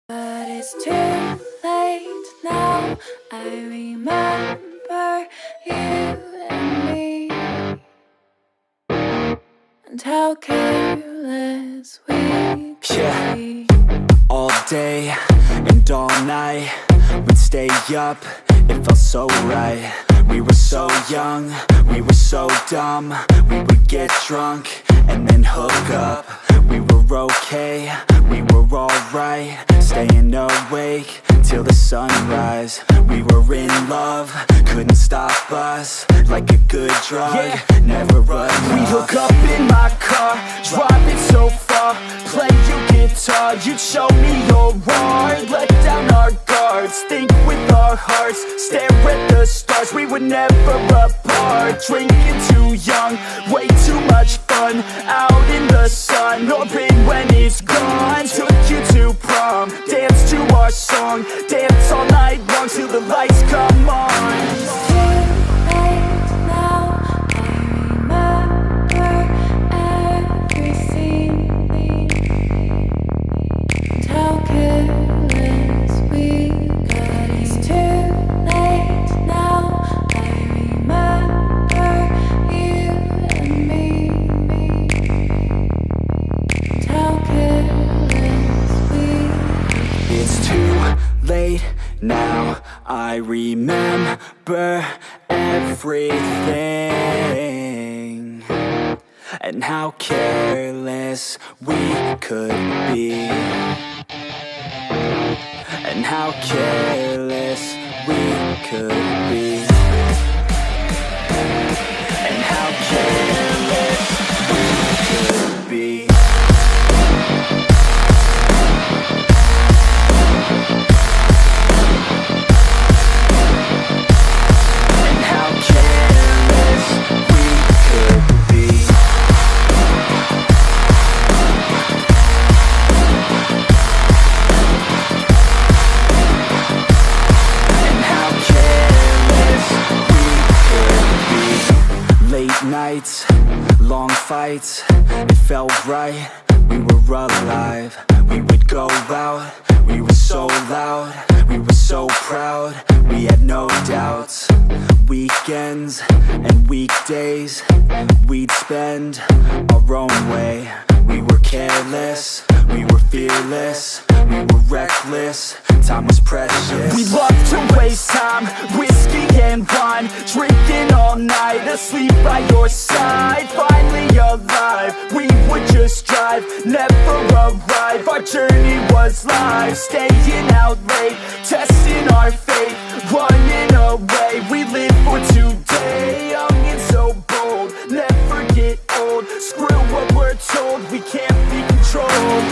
But it's too late now. I remember you and me, and how careless we could be. All day and all night, we'd stay up, it felt so right. We were so young, we were so dumb. We would get drunk and then hook up. We were okay, we were alright, staying awake till the sunrise. We were in love, couldn't stop us, like a good drug, never enough. We'd hook up in my car, driving so far, play your guitar, you'd show me your art, let down our guards, think with our hearts, stare at the stars. We were never apart, drinking too young, way too much fun, out in the sun, orbit when it's gone. Took you to prom, dance to our song, dance all night long till the lights come on. Now I remember everything, and how careless we could be, and how careless we could be, and how careless we could be. Nights, long fights, it felt right, we were alive. We would go out, we were so loud, we were so proud, we had no doubts. Weekends and weekdays, we'd spend our own way. We were careless, we were fearless, we were reckless, time was precious. We loved to waste time, whiskey and wine, drinking all night, asleep by your side. Finally alive, we would just drive, never arrive. Our journey was life, staying out late, testing our fate, running away. We live for today, young and so bold, never get old. Screw what we're told, we can't be controlled.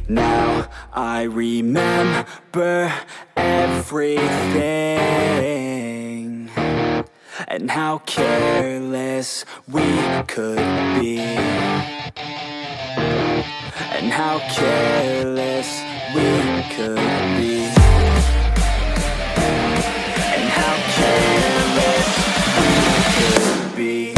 Now I remember everything, and how careless we could be, and how careless we could be, and how careless we could be.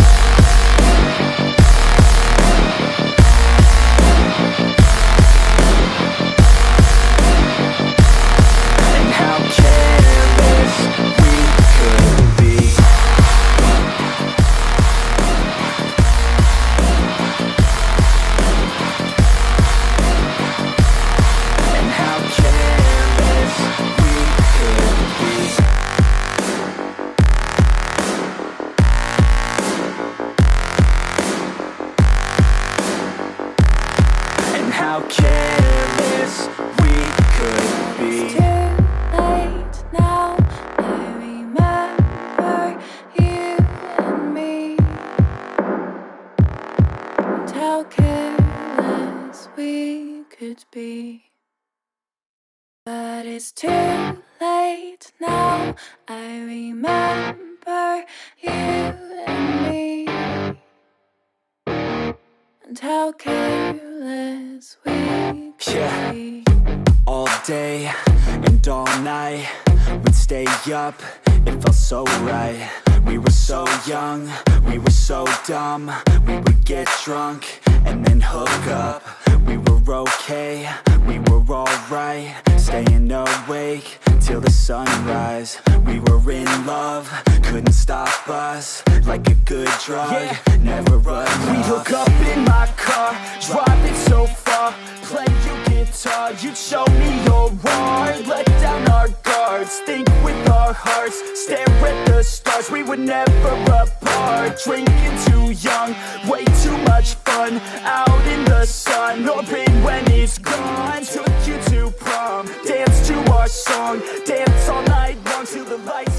How careless we could be. It's too late now, I remember you and me, and how careless we could be. But it's too late now. I remember you and me, and how careless we could be. All day and all night, we'd stay up, it felt so right. We were so young, we were so dumb. We would get drunk and then hook up. We were okay, we were alright, staying awake till the sunrise. We were in love, couldn't stop us. Like a good drug, never enough. We'd hook up in my car, driving so far, play your guitar, you'd show me your art. Let down our guards, think with our hearts, stare at the stars. We were never apart, drinking too young, way too much fun, out in the sun, hoping when it's gone. Took you to prom, dance to our song, dance all night long till the lights